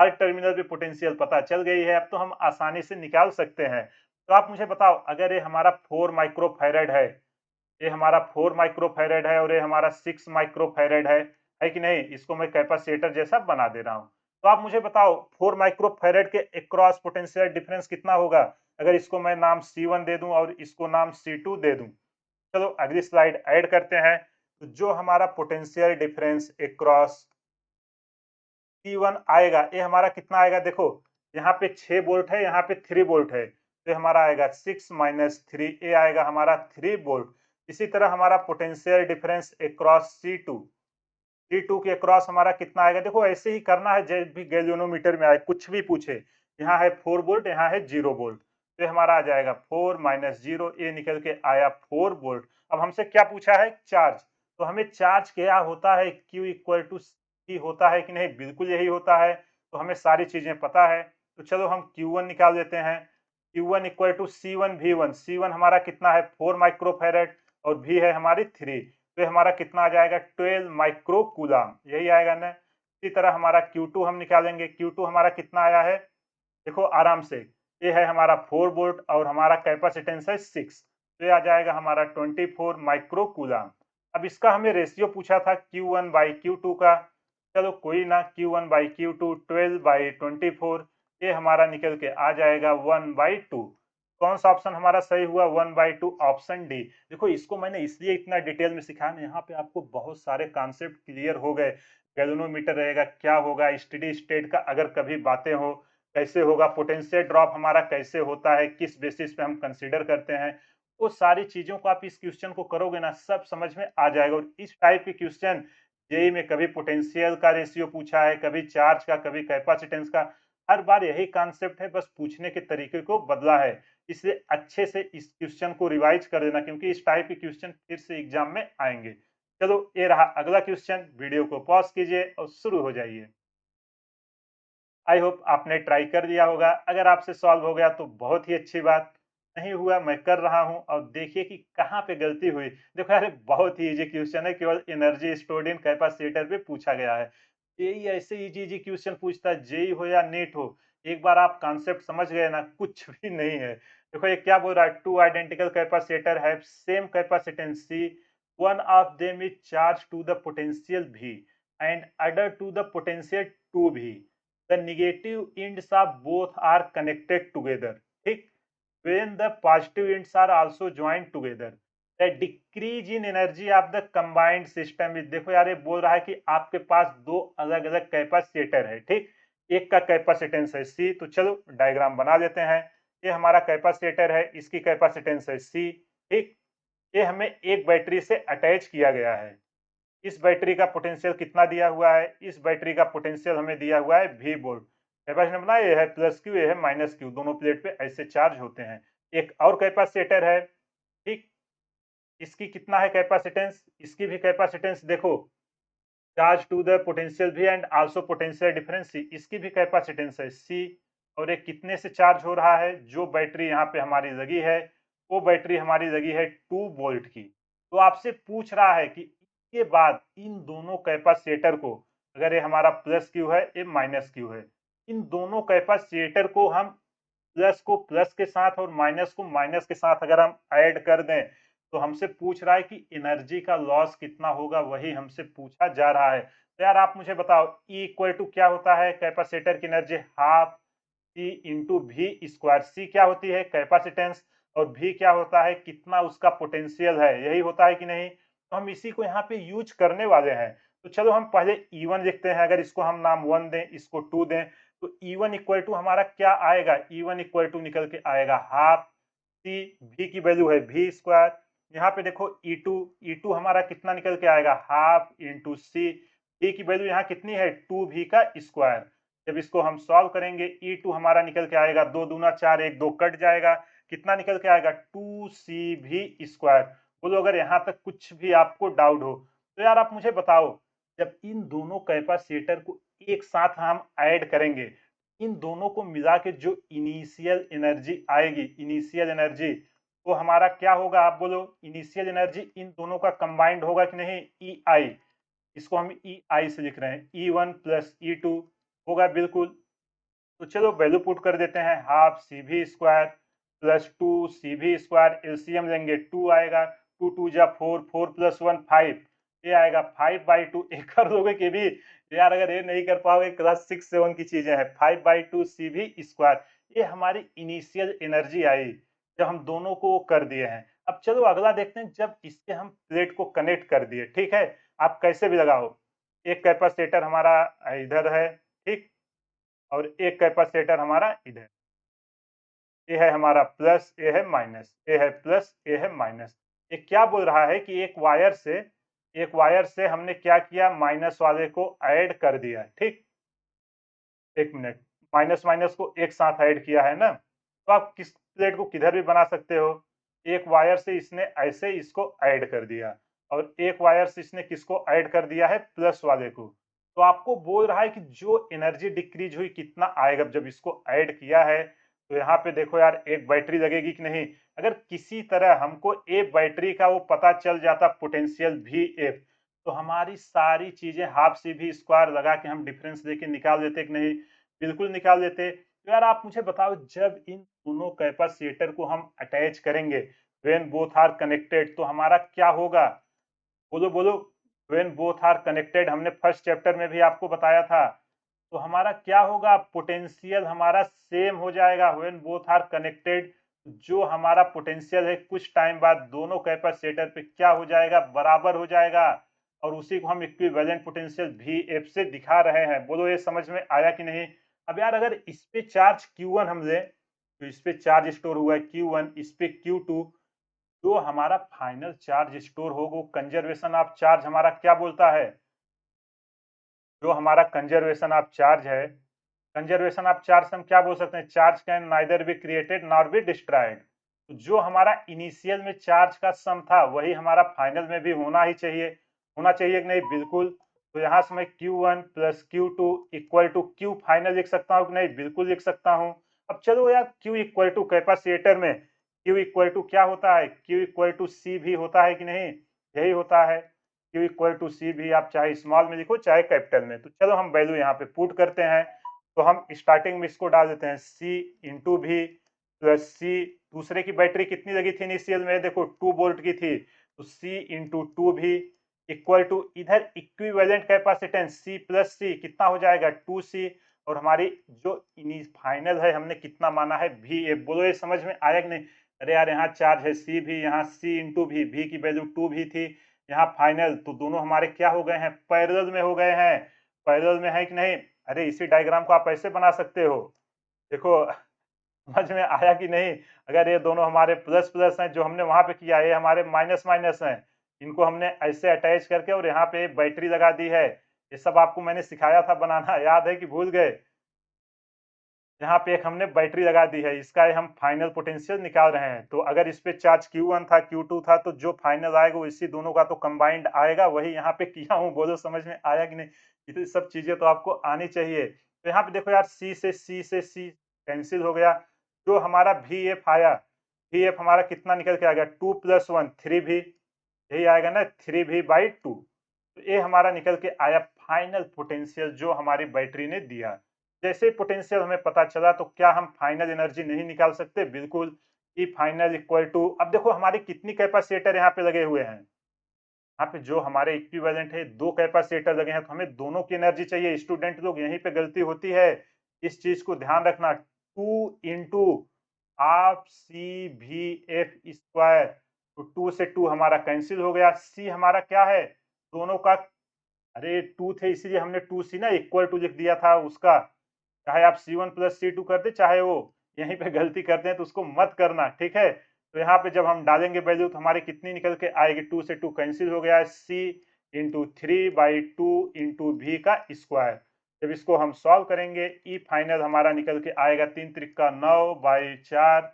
हर टर्मिनल पे पोटेंशियल पता चल गई है, अब तो हम आसानी से निकाल सकते हैं। तो आप मुझे बताओ, अगर ये हमारा 4 माइक्रोफैरड है, ये हमारा 4 माइक्रोफैरड है और ये हमारा 6 माइक्रोफैरड है कि नहीं? इसको मैं कैपेसिटर जैसा बना दे रहा हूँ। तो आप मुझे बताओ 4 माइक्रोफैरड के अक्रॉस पोटेंशियल डिफरेंस कितना होगा? अगर इसको मैं नाम C1 दे दूं और इसको नाम C2 दे दूं, चलो अगली स्लाइड ऐड करते हैं। तो जो हमारा पोटेंशियल डिफरेंस अक्रॉस P1 आएगा, ये हमारा कितना आएगा देखो, यहाँ पे 6 वोल्ट है, यहाँ पे 3 वोल्ट है, तो ये हमारा आएगा 6 माइनस 3, ये आएगा हमारा 3 वोल्ट। इसी तरह हमारा पोटेंशियल डिफरेंस अक्रॉस C2 के अक्रॉस हमारा कितना आएगा, देखो ऐसे ही करना है जब भी गैल्वेनोमीटर में आए कुछ भी पूछे। यहाँ है 4 वोल्ट, यहाँ है 0 वोल्ट, तो ये हमारा आ जाएगा 4 माइनस 0, ये निकल के आया 4 वोल्ट। अब हमसे क्या पूछा है, चार्ज। तो हमें चार्ज क्या होता है, Q इक्वल टू C होता है कि नहीं, बिल्कुल यही होता है। तो हमें सारी चीजें पता है, तो चलो हम Q1 निकाल देते हैं। Q1 इक्वल टू C1 हमारा कितना है, 4 माइक्रोफेरेड, और V है हमारी 3, तो ये हमारा कितना आ जाएगा, 12 माइक्रो कूलम, यही आएगा ना। इसी तरह हमारा Q2 हम निकालेंगे। Q2 हमारा कितना आया है, देखो आराम से, ये है हमारा 4 वोल्ट और हमारा कैपेसिटेंस है 6, तो ये आ जाएगा हमारा 24 माइक्रो कूलम। अब इसका हमें रेशियो पूछा था Q1 बाई Q2 का। चलो कोई ना, Q1 बाई Q2 12 बाई 24, ये हमारा निकल के आ जाएगा 1/2। कौन सा ऑप्शन हमारा सही हुआ, 1/2, ऑप्शन डी। देखो इसको मैंने इसलिए इतना डिटेल में सिखाया, यहाँ पे आपको बहुत सारे कॉन्सेप्ट क्लियर हो गए। गैल्वेनोमीटर रहेगा, क्या होगा स्टेडी स्टेट का, अगर कभी बातें हो कैसे होगा, पोटेंशियल ड्रॉप हमारा कैसे होता है, किस बेसिस पे हम कंसीडर करते हैं, वो सारी चीजों को आप इस क्वेश्चन को करोगे ना, सब समझ में आ जाएगा। और इस टाइप के क्वेश्चन जेई में कभी पोटेंशियल का रेशियो पूछा है, कभी चार्ज का, कभी कैपेसिटेंस का, हर बार यही कॉन्सेप्ट है, बस पूछने के तरीके को बदला है। इसलिए अच्छे से इस क्वेश्चन को रिवाइज कर देना, क्योंकि इस टाइप के क्वेश्चन फिर से एग्जाम में आएंगे। चलो ये रहा अगला क्वेश्चन, वीडियो को पॉज कीजिए और शुरू हो जाइए। आई होप आपने ट्राई कर दिया होगा। अगर आपसे सॉल्व हो गया तो बहुत ही अच्छी बात, नहीं हुआ मैं कर रहा हूं, और देखिए कि कहाँ पे गलती हुई। देखो यार बहुत ही इजी क्वेश्चन है, केवल एनर्जी स्टोर्ड इन कैपेसिटर पे पूछा गया है। यही ऐसे इजी इजी क्वेश्चन पूछता है, जेई हो या नीट हो, एक बार आप कॉन्सेप्ट समझ गए ना, कुछ भी नहीं है। देखो ये क्या बोल रहा है, two identical capacitor have same capacitance C, one of them is charge to the potential V and other to the potential 2V, the negative ends of both are connected together, ठीक, when the positive ends are also joined together, the decrease in energy of the combined system is, देखो यार ये बोल रहा है कि आपके पास दो अलग अलग कैपेसिटर है, ठीक, एक का कैपेसिटेंस है C, तो चलो डायग्राम बना देते हैं। ये हमारा कैपेसिटर है, इसकी कैपेसिटेंस है C, ठीक, ये हमें एक बैटरी से अटैच किया गया है। इस बैटरी का पोटेंशियल कितना दिया हुआ है, इस बैटरी का पोटेंशियल हमें दिया हुआ है V वोल्ट। कैपेसिटर बना, ये है प्लस क्यू, ये है माइनस क्यू, दोनों प्लेट पे ऐसे चार्ज होते हैं। एक और कैपेसिटर है, ठीक, इसकी कितना है कैपेसिटेंस, इसकी भी कैपेसिटेंस देखो, charge to the potential V and also potential difference C, इसकी भी कैपेसिटेंस है C। और ये कितने से चार्ज हो रहा है, जो बैटरी यहाँ पे हमारी लगी है, वो बैटरी हमारी लगी है 2 वोल्ट की। तो आपसे पूछ रहा है कि इसके बाद इन दोनों कैपेसिटर को, अगर ये हमारा प्लस क्यू है, ये माइनस क्यू है, इन दोनों कैपेसिटर को हम प्लस को प्लस के साथ और माइनस को माइनस के साथ अगर हम ऐड कर दें, तो हमसे पूछ रहा है कि एनर्जी का लॉस कितना होगा, वही हमसे पूछा जा रहा है। तो यार आप मुझे बताओ, E इक्वल टू क्या होता है, कैपेसिटर की energy half C into V square. C क्या होती है, कैपेसिटेंस, और V क्या होता है, कितना उसका पोटेंशियल है, यही होता है कि नहीं। तो हम इसी को यहाँ पे यूज करने वाले हैं। तो चलो हम पहले E1 लिखते हैं, अगर इसको हम नाम 1 दें, इसको 2 दें, तो E1 इक्वल टू हमारा क्या आएगा, E1 इक्वल टू निकल के आएगा हाफ C, V की वैल्यू है V स्क्वायर। यहाँ पे देखो E2 हमारा कितना निकल के आएगा, हाफ इंटू C, V की वैल्यू यहाँ कितनी है, 2V का स्क्वायर। जब इसको हम सॉल्व करेंगे, E2 हमारा निकल के आएगा 2 दूना 4, 1 2 कट जाएगा, कितना निकल के आएगा, 2CV स्क्वायर। बोलो अगर यहाँ तक कुछ भी आपको डाउट हो, तो यार आप मुझे बताओ, जब इन दोनों कैपेसिटर को एक साथ हम ऐड करेंगे, इन दोनों को मिला के जो इनिशियल एनर्जी आएगी, इनिशियल एनर्जी, वो हमारा क्या होगा, आप बोलो। इनिशियल एनर्जी इन दोनों का कंबाइंड होगा कि नहीं, EI, इसको हम EI से लिख रहे हैं, E1 प्लस E2 होगा बिल्कुल। तो चलो वैल्यू पुट कर देते हैं, half CV square plus 2CV square, LCM लेंगे 2 आएगा, 2 2 जा 4, 4 प्लस 1 5, ये आएगा 5/2। एक कर दोगे कि भी, यार अगर ये नहीं कर पाओगे, क्लास 6 7 की चीजें हैं। 5/2 CV स्क्वायर, ये हमारी इनिशियल एनर्जी आई जब हम दोनों को कर दिए हैं। अब चलो अगला देखते हैं, जब इससे हम प्लेट को कनेक्ट कर दिए, ठीक है? आप कैसे भी लगाओ, एक कैपेसिटर हमारा इधर है, ठीक? और एक कैपेसिटर हमारा इधर। ये है हमारा प्लस, ये है माइनस, ये है प्लस, ये है माइनस। ये क्या बोल रहा है कि एक वायर से हमने क्या किया, माइनस वाले को ऐड कर दिया, ठीक? 1 मिनट, माइनस-माइनस को एक साथ ऐड किया है ना? तो आप किस प्लेट को किधर भी बना सकते हो। एक वायर से इसने ऐसे इसको ऐड कर दिया और एक वायर से इसने किसको ऐड कर दिया है, प्लस वाले को। तो आपको बोल रहा है कि जो एनर्जी डिक्रीज़ हुई कितना आएगा जब इसको ऐड किया है। तो यहाँ पे देखो यार, एक बैटरी लगेगी कि नहीं? अगर किसी तरह हमको एक बैटरी का वो पता चल जाता पोटेंशियल वीएफ, तो हमारी सारी चीज़ें हाफ सी भी स्क्वायर लगा के हम डिफरेंस लेके निकाल देते कि नहीं? बिल्कुल निकाल देते। तो यार आप मुझे बताओ, जब इन दोनों कैपेसिटर को हम अटैच करेंगे, व्हेन बोथ आर कनेक्टेड, तो हमारा क्या होगा? बोलो, बोलो। व्हेन बोथ आर कनेक्टेड हमने फर्स्ट चैप्टर में भी आपको बताया था। तो हमारा क्या होगा? पोटेंशियल हमारा सेम हो जाएगा व्हेन बोथ आर कनेक्टेड। जो हमारा पोटेंशियल है कुछ टाइम बाद दोनों कैपेसिटर पे क्या हो जाएगा? बराबर हो जाएगा। और उसी को हम इक्विवेलेंट पोटेंशियल वीएफ से दिखा रहे हैं। बोलो ये समझ में आया कि नहीं? अब यार अगर इस पे चार्ज Q1 हम लें, तो इस पे चार्ज स्टोर हुआ है Q1, इस पे Q2, जो हमारा फाइनल चार्ज स्टोर होगा वो कंजर्वेशन ऑफ चार्ज हमारा क्या बोलता है? जो हमारा कंजर्वेशन ऑफ चार्ज है, कंजर्वेशन ऑफ चार्ज हम क्या बोल सकते हैं? Charge can neither be created nor be destroyed. तो जो हमारा इनिशियल में चार्ज का सम था वही हमारा फाइनल में भी होना चाहिए कि नहीं? बिल्कुल। तो यहाँ से मैं Q1 plus Q2 equal to Q final लिख सकता हूँ कि नहीं? बिल्कुल लिख सकता हूँ। अब चलो यार, Q इक्वल टू कैपेसिटर में Q इक्वल टू क्या होता है? Q इक्वल टू C भी होता है कि नहीं? यही होता है। Q इक्वल टू C भी आप चाहे स्मॉल में लिखो चाहे कैपिटल में। तो चलो हम वैल्यू यहाँ पे पुट करते हैं। तो हम स्टार्टिंग में इसको डाल देते हैं, C इंटू भी प्लस C। दूसरे की बैटरी कितनी लगी थी इनिशियल में? देखो 2 वोल्ट की थी, तो C इंटू टू भी इक्वल टू इधर equivalent capacitance C plus C कितना हो जाएगा? 2C। और हमारी जो फाइनल है हमने कितना माना है? VF। बोलो ये समझ में आया कि नहीं? अरे यार, यहाँ चार्ज है C भी, यहाँ C इंटू भी की वैल्यू 2 भी थी, यहाँ फाइनल, तो दोनों हमारे क्या हो गए हैं? पैरेलल में हो गए हैं। पैरेलल में है कि नहीं? अरे इसी डायग्राम को आप ऐसे बना सकते हो। देखो समझ में आया कि नहीं? अगर ये दोनों हमारे प्लस प्लस हैं, जो हमने वहां पे किया, ये हमारे माइनस माइनस हैं, इनको हमने ऐसे अटैच करके और यहाँ पे बैटरी लगा दी है। ये सब आपको मैंने सिखाया था बनाना, याद है कि भूल गए? यहाँ पे एक हमने बैटरी लगा दी है, इसका हम फाइनल पोटेंशियल निकाल रहे हैं। तो अगर इस पे चार्ज Q1 था, Q2 था, तो जो फाइनल आएगा वो इसी दोनों का तो कंबाइंड आएगा, वही यहाँ पे किया हूँ। बोलो समझ में आया कि नहीं? ये तो सब चीजें तो आपको आनी चाहिए। तो यहाँ पे देखो यार, C कैंसिल हो गया। जो हमारा VF आया, VF हमारा कितना निकल के आ गया? 2 प्लस 1 3V, यही आएगा ना, 3V/2। तो ये हमारा निकल के आया फाइनल पोटेंशियल जो हमारी बैटरी ने दिया। जैसे ही पोटेंशियल हमें पता चला, तो क्या हम फाइनल एनर्जी नहीं निकाल सकते? बिल्कुल। ई फाइनल इक्वल टू, अब देखो हमारे कितनी कैपेसिटर यहाँ पे लगे हुए हैं। यहाँ पे जो हमारे इक्विवेलेंट है, 2 कैपेसिटर लगे हैं, तो हमें दोनों की एनर्जी चाहिए। स्टूडेंट लोग, यहीं पे गलती होती है, इस चीज को ध्यान रखना। 2 इंटू हाफ सी भी एफ स्क्वायर। तो 2 से 2 हमारा कैंसिल हो गया। सी हमारा क्या है? दोनों का, अरे 2 थे इसीलिए हमने 2C ना इक्वल टू लिख दिया था उसका। चाहे आप C1 प्लस C2 कर दे, चाहे वो यहीं पे गलती करते हैं तो उसको मत करना, ठीक है? तो यहाँ पे जब हम डालेंगे वैल्यू, तो हमारी कितनी निकल के आएगी? 2 से 2 कैंसिल हो गया है। C इंटू 3/2 इंटू भी का स्क्वायर। जब इसको हम सॉल्व करेंगे, ई फाइनल हमारा निकल के आएगा 3 त्रिका 9/4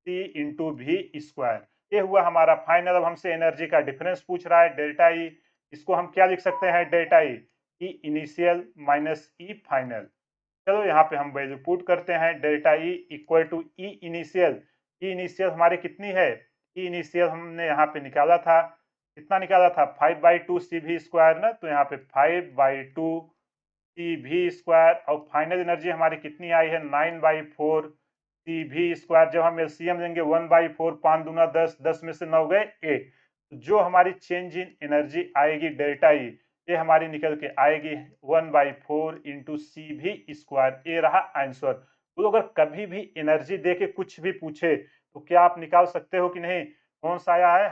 C इंटू भी स्क्वायर। ये हुआ हमारा फाइनल। अब हमसे एनर्जी का डिफरेंस पूछ रहा है, डेल्टा ई। इसको हम क्या लिख सकते हैं? Delta E, E initial minus E final. चलो यहाँ पे हम वैल्यू पुट करते हैं, delta E equal to E initial. E initial हमारी कितनी है? ई इनिशियल हमने यहाँ पे निकाला था, कितना निकाला था? 5/2 सी भी स्क्वायर ना, तो यहाँ पे 5/2 सी भी स्क्वायर। और फाइनल एनर्जी हमारी कितनी आई है? 9/4 सी भी स्क्वायर। जब हम एलसीएम लेंगे 1/4, 5 दूना 10, 10 में से 9 गए 8। जो हमारी चेंज इन एनर्जी आएगी डेल्टा ई, ये हमारी निकल के आएगी 1/4 इंटू सी भी स्क्वायर। ये रहा आंसर। तो अगर कभी भी एनर्जी दे के कुछ भी पूछे, तो क्या आप निकाल सकते हो कि नहीं? कौन सा आया है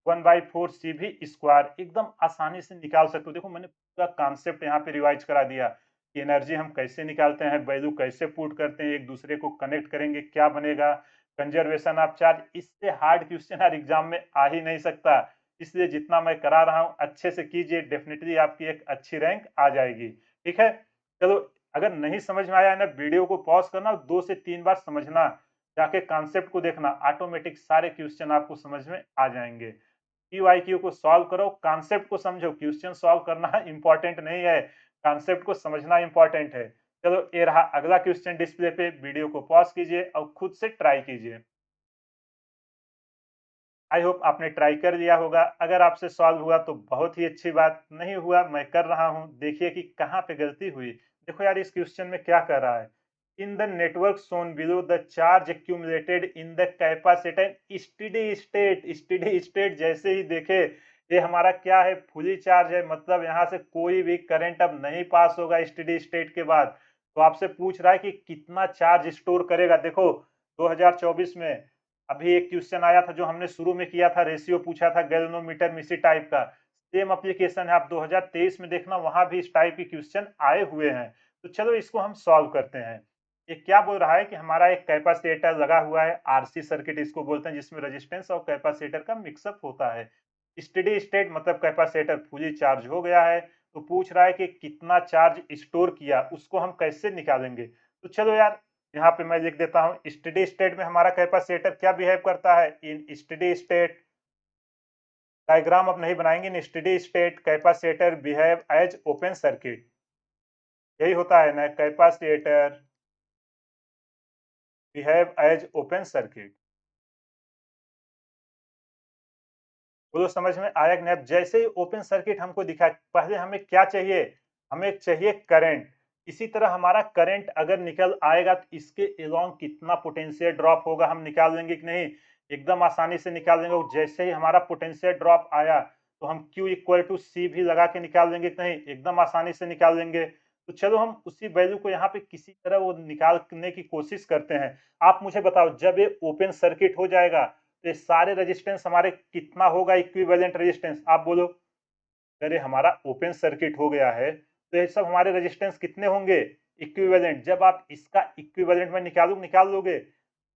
1/4 CV स्क्वायर, एकदम आसानी से निकाल सकते हो। देखो मैंने पूरा कॉन्सेप्ट यहाँ पे रिवाइज करा दिया कि एनर्जी हम कैसे निकालते हैं, वैल्यू कैसे पुट करते हैं, एक दूसरे को कनेक्ट करेंगे क्या बनेगा, कंजर्वेशन ऑफ चार्ज। इससे हार्ड क्वेश्चन हर एग्जाम में आ ही नहीं सकता। इसलिए जितना मैं करा रहा हूँ अच्छे से कीजिए, डेफिनेटली आपकी एक अच्छी रैंक आ जाएगी। ठीक है, चलो अगर नहीं समझ में आया ना, वीडियो को पॉज करना और 2 से 3 बार समझना, जाके कॉन्सेप्ट को देखना, ऑटोमेटिक सारे क्वेश्चन आपको समझ में आ जाएंगे। क्यू को सॉल्व करो, कॉन्सेप्ट को समझो, क्वेश्चन सॉल्व करना इंपॉर्टेंट नहीं है, कॉन्सेप्ट को समझना इंपॉर्टेंट है। चलो ये रहा अगला क्वेश्चन डिस्प्ले पे, वीडियो को पॉज कीजिए और खुद से ट्राई कीजिए। आई होप आपने ट्राई कर लिया होगा। अगर आपसे सॉल्व हुआ तो बहुत ही अच्छी बात, नहीं हुआ मैं कर रहा हूँ, देखिए कि कहाँ पे गलती हुई। देखो यार इस क्वेश्चन में क्या कर रहा है, in the network shown below the charge accumulated in the capacitor steady state जैसे ही देखे ये हमारा क्या है, फुली चार्ज है, मतलब यहाँ से कोई भी करंट अब नहीं पास होगा स्टेडी स्टेट के बाद। तो आपसे पूछ रहा है कि कितना चार्ज स्टोर करेगा। देखो 2024 में अभी एक क्वेश्चन आया था जो हमने शुरू में किया था, रेशियो पूछा था गैल्वेनोमीटर में इसी टाइप का, सेम एप्लीकेशन है। आप 2023 में देखना वहां भी इस टाइप के क्वेश्चन आए हुए हैं। तो चलो इसको हम सॉल्व करते हैं। ये क्या बोल रहा है कि हमारा एक कैपेसिटर लगा हुआ है, आरसी सर्किट इसको बोलते हैं, जिसमें रेजिस्टेंस और कैपेसिटर का मिक्सअप होता है। स्टेडी स्टेट मतलब कैपेसिटर फुली चार्ज हो गया है। तो पूछ रहा है कि कितना चार्ज स्टोर किया, उसको हम कैसे निकालेंगे। तो चलो यार यहाँ पे मैं लिख देता हूँ, स्टेडी स्टेट में हमारा कैपेसिटर क्या बिहेव करता है, इन स्टेडी स्टेट डायग्राम अब नहीं बनाएंगे, in steady state capacitor behave as open circuit, यही होता है ना, capacitor behave as open circuit. बोलो समझ में आया कि नहीं। अब जैसे ही ओपन सर्किट हमको दिखा, पहले हमें क्या चाहिए, हमें चाहिए करंट। इसी तरह हमारा करंट अगर निकल आएगा तो इसके अलोंग कितना पोटेंशियल ड्रॉप होगा हम निकाल लेंगे कि नहीं, एकदम आसानी से निकाल लेंगे। और जैसे ही हमारा पोटेंशियल ड्रॉप आया तो हम Q इक्वल टू सी भी लगा के निकाल लेंगे कि नहीं, एकदम आसानी से निकाल लेंगे। तो चलो हम उसी वैल्यू को यहाँ पे किसी तरह वो निकालने की कोशिश करते हैं। आप मुझे बताओ जब ये ओपन सर्किट हो जाएगा तो ये सारे रेजिस्टेंस हमारे कितना होगा, इक्विवेलेंट रेजिस्टेंस आप बोलो। अगर ये हमारा ओपन सर्किट हो गया है तो ये सब हमारे रेजिस्टेंस कितने होंगे, इक्विवेलेंट। जब आप इसका इक्विवेलेंट में निकाल लोगे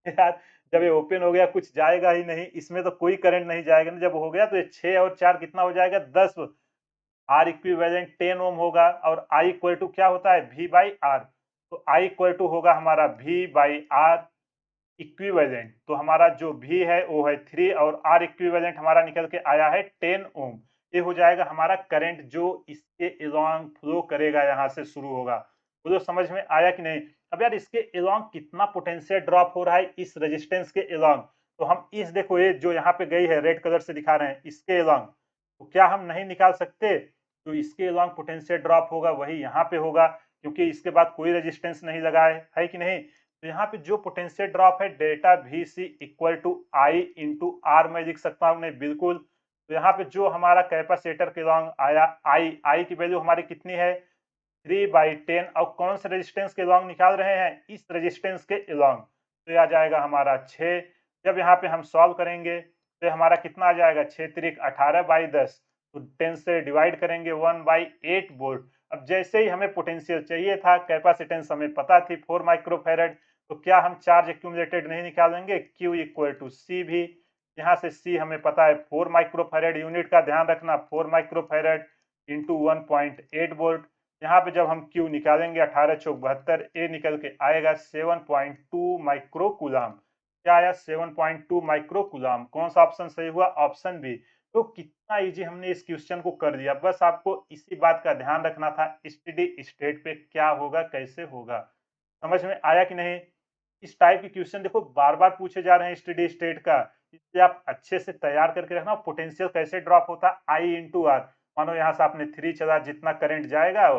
यार, जब ये ओपन हो गया कुछ जाएगा ही नहीं, इसमें तो कोई करंट नहीं जाएगा ना। जब हो गया तो ये 6 और 4 कितना हो जाएगा, 10। आर इक्विवेलेंट 10 ओम होगा और आई इक्वल टू क्या होता है, वी बाई आर। तो आई इक्वल टू होगा हमारा वी बाई आर इक्विवेलेंट। तो हमारा जो भी है वो है 3 और आर इक्विवेलेंट हमारा निकल के आया है 10 ओम। ये हो जाएगा हमारा करंट जो इसके अलोंग फ्लो करेगा, यहाँ से शुरू होगा। वो तो समझ में आया कि नहीं। अब यार इसके अलोंग कितना पोटेंशियल ड्रॉप हो रहा है इस रेजिस्टेंस के अलोंग, तो हम इस देखो ये जो यहाँ पे गई है रेड कलर से दिखा रहे हैं इसके अलोंग, तो क्या हम नहीं निकाल सकते। तो इसके अलोंग पोटेंशियल ड्रॉप होगा वही यहाँ पे होगा, क्योंकि इसके बाद कोई रेजिस्टेंस नहीं लगा है कि नहीं। तो यहाँ पे जो पोटेंशियल ड्रॉप है delta V C equal to I into R मैं लिख सकता हूँ नहीं, बिल्कुल। तो यहाँ पे जो हमारा कैपेसिटर के लॉन्ग आया आई की वैल्यू हमारी कितनी है 3/10, और कौन से रेजिस्टेंस के लॉन्ग निकाल रहे हैं, इस रेजिस्टेंस के लॉन्ग। तो ये आ जाएगा हमारा 6। जब यहाँ पे हम सॉल्व करेंगे तो हमारा कितना आ जाएगा, 6 त्रिक 18/10। तो 10 से डिवाइड करेंगे 1/8 वोल्ट। अब जैसे ही हमें पोटेंशियल चाहिए था, कैपेसिटेंस हमें पता थी 4 माइक्रोफेरेड, तो क्या हम चार्ज एक्यूमुलेटेड नहीं निकालेंगे, Q इक्वल टू सी भी। यहाँ से C हमें पता है 4 माइक्रोफेरेड, यूनिट का ध्यान रखना 4 माइक्रोफेरेड इंटू 1.8 वोल्ट। यहाँ पे जब हम Q निकालेंगे 18 चौक 72, ए निकल के आएगा 7.2 माइक्रो कूलाम। क्या आया 7.2 माइक्रो कूलाम। कौन सा ऑप्शन सही हुआ, ऑप्शन बी। तो कितना इजी हमने इस क्वेश्चन को कर दिया, बस आपको इसी बात का ध्यान रखना था स्टेडी स्टेट पे क्या होगा कैसे होगा। समझ में आया कि नहीं। इस टाइप के क्वेश्चन देखो बार बार पूछे जा रहे हैं स्टेडी स्टेट का, इसलिए आप अच्छे से तैयार करके रखना। पोटेंशियल कैसे ड्रॉप होता है, आई इंटू आर। मानो यहाँ से आपने 3 चला, जितना करंट जाएगा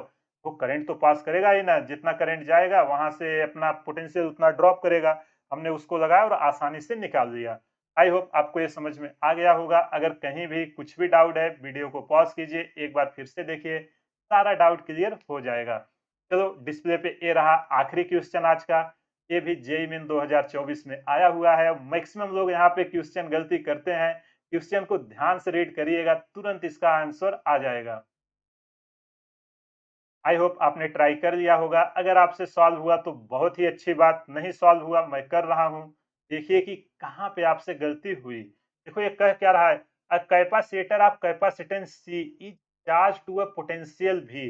वो करंट तो पास करेगा ही ना, जितना करंट जाएगा वहां से अपना पोटेंशियल उतना ड्रॉप करेगा। हमने उसको लगाया और आसानी से निकाल दिया। आई होप आपको ये समझ में आ गया होगा। अगर कहीं भी कुछ भी डाउट है वीडियो को पॉज कीजिए, एक बार फिर से देखिए, सारा डाउट क्लियर हो जाएगा। चलो डिस्प्ले पे ये रहा आखिरी क्वेश्चन आज का। ये भी जेईई मेन 2024 में आया हुआ है। मैक्सिमम लोग यहाँ पे क्वेश्चन गलती करते हैं। क्वेश्चन को ध्यान से रीड करिएगा, तुरंत इसका आंसर आ जाएगा। आई होप आपने ट्राई कर लिया होगा। अगर आपसे सॉल्व हुआ तो बहुत ही अच्छी बात, नहीं सॉल्व हुआ मैं कर रहा हूँ। देखिए कि कहाँ पे आपसे गलती हुई। देखो ये कह क्या रहा है, a capacitor of capacitance C is charge to a potential V.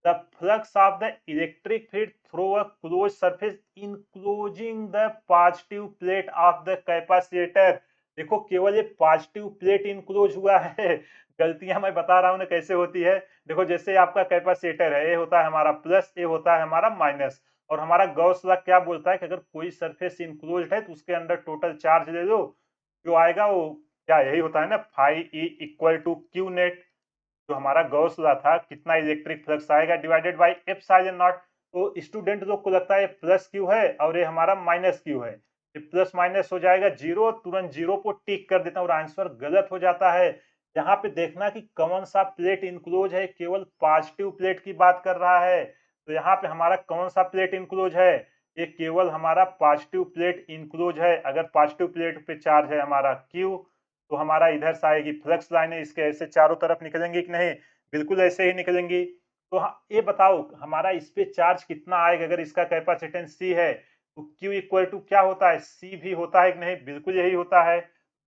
The flux of the electric field through a close surface enclosing the positive plate of the capacitor. देखो केवल ये पॉजिटिव प्लेट इनक्लोज हुआ है। गलतियां मैं बता रहा हूँ ना कैसे होती है। देखो जैसे आपका कैपेसिटर है, ये होता है हमारा प्लस, ये होता है हमारा माइनस। और हमारा गॉस लॉ क्या बोलता है कि अगर कोई सरफेस इनक्लोज्ड है तो उसके अंदर टोटल चार्ज ले लो, जो आएगा वो क्या यही होता है ना, phi E equal to Q net. जो हमारा गॉस लॉ था, कितना इलेक्ट्रिक फ्लक्स आएगा डिवाइडेड बाय एप्सिलॉन नॉट। तो स्टूडेंट लोग को लगता है प्लस क्यू है और ये हमारा माइनस क्यू है। ये प्लस माइनस हो जाएगा जीरो, तुरंत जीरो को टिक कर देता हूँ और आंसर गलत हो जाता है। यहाँ पे देखना कि कौन सा प्लेट इनक्लोज है, केवल पॉजिटिव प्लेट की बात कर रहा है। तो यहाँ पे हमारा कौन सा प्लेट इनक्लोज है, ये केवल हमारा पॉजिटिव प्लेट इनक्लोज है। अगर पॉजिटिव प्लेट पे चार्ज है हमारा क्यू, तो हमारा इधर से आएगी फ्लक्स लाइनें, इसके ऐसे चारों तरफ निकलेंगी कि नहीं, बिल्कुल ऐसे ही निकलेंगी। तो ये बताओ हमारा इस पे चार्ज कितना आएगा, अगर इसका कैपेसिटेंस सी है तो क्यू इक्वल टू क्या होता है, सी भी होता है कि नहीं, बिल्कुल यही होता है।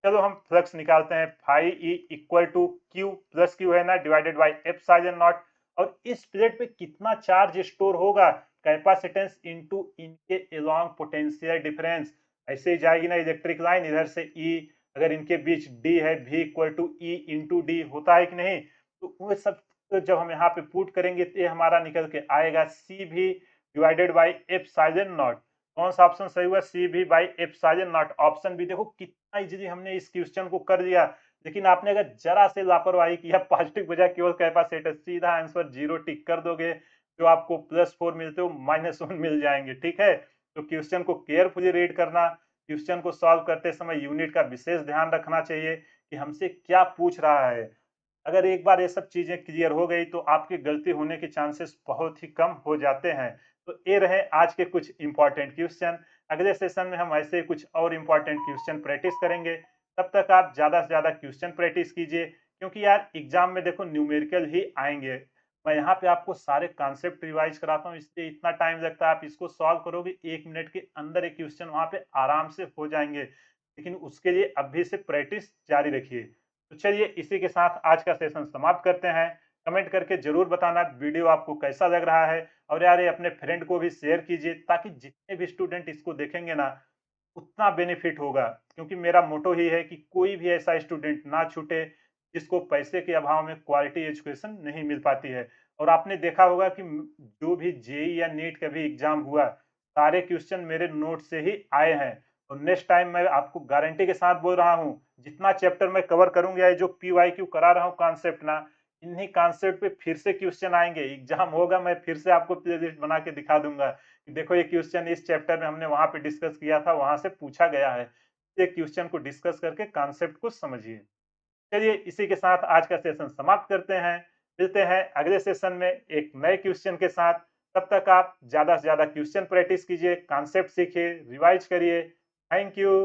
चलो हम फ्लक्स निकालते हैं, phi E equal to Q plus Q है ना, डिवाइडेड बाई एप्सिलॉन नॉट। और इस प्लेट पे कितना चार्ज स्टोर होगा, कैपेसिटेंस इनटू इनके अलोंग पोटेंशियल डिफरेंस। ऐसे ही जाएगी ना इलेक्ट्रिक लाइन, इधर से ई, अगर इनके बीच डी है, v equal to E into D होता है कि नहीं। तो वो सब तो जब हम यहाँ पे पुट करेंगे तो ये हमारा निकल के आएगा सी भी डिवाइडेड बाई एप्सिलॉन नॉट। कौन सा ऑप्शन सही हुआ, सी भी बाई एप्सिलॉन नॉट। ऑप्शन भी देखो कितना इजीली हमने इस क्वेश्चन को कर दिया। लेकिन आपने अगर जरा से लापरवाही किया, पॉजिटिव बजाय केवल कैपेसिटर, सीधा आंसर जीरो टिक कर दोगे, जो आपको +4 मिलते हो -1 मिल जाएंगे। ठीक है, तो क्वेश्चन को केयरफुली रीड करना। क्वेश्चन को सॉल्व करते समय यूनिट का विशेष ध्यान रखना चाहिए कि हमसे क्या पूछ रहा है। अगर एक बार ये सब चीजें क्लियर हो गई तो आपकी गलती होने के चांसेस बहुत ही कम हो जाते हैं। तो ये रहे आज के कुछ इंपॉर्टेंट क्वेश्चन। अगले सेशन में हम ऐसे कुछ और इंपॉर्टेंट क्वेश्चन प्रैक्टिस करेंगे। तब तक आप ज्यादा से ज्यादा क्वेश्चन प्रैक्टिस कीजिए, क्योंकि यार एग्जाम में देखो न्यूमेरिकल ही आएंगे। मैं यहाँ पे आपको सारे कॉन्सेप्ट रिवाइज कराता हूँ, इसलिए इतना टाइम लगता है। आप इसको सॉल्व करोगे 1 मिनट के अंदर एक क्वेश्चन वहां पे आराम से हो जाएंगे। लेकिन उसके लिए अभी से प्रैक्टिस जारी रखिए। तो चलिए इसी के साथ आज का सेशन समाप्त करते हैं। कमेंट करके जरूर बताना वीडियो आपको कैसा लग रहा है, और यार ये अपने फ्रेंड को भी शेयर कीजिए, ताकि जितने भी स्टूडेंट इसको देखेंगे ना उतना बेनिफिट होगा। क्योंकि मेरा मोटो ही है कि कोई भी ऐसा स्टूडेंट ना छूटे जिसको पैसे के अभाव में क्वालिटी एजुकेशन नहीं मिल पाती है। और आपने देखा होगा कि जो भी जेईई या नीट का भी एग्जाम हुआ, सारे क्वेश्चन मेरे नोट से ही आए हैं। और नेक्स्ट टाइम मैं आपको गारंटी के साथ बोल रहा हूँ, जितना चैप्टर मैं कवर करूंगा, जो पीवाईक्यू करा रहा हूँ कॉन्सेप्ट ना, इन्हीं कॉन्सेप्ट पे फिर से क्वेश्चन आएंगे। एग्जाम होगा, मैं फिर से आपको प्लेलिस्ट बना के दिखा दूंगा कि देखो ये क्वेश्चन इस चैप्टर में हमने वहां पे डिस्कस किया था, वहां से पूछा गया है। ये क्वेश्चन को डिस्कस करके कॉन्सेप्ट को समझिए। चलिए इसी के साथ आज का सेशन समाप्त करते हैं। मिलते हैं अगले सेशन में एक नए क्वेश्चन के साथ। तब तक आप ज्यादा से ज्यादा क्वेश्चन प्रैक्टिस कीजिए, कॉन्सेप्ट सीखिए, रिवाइज करिए। Thank you.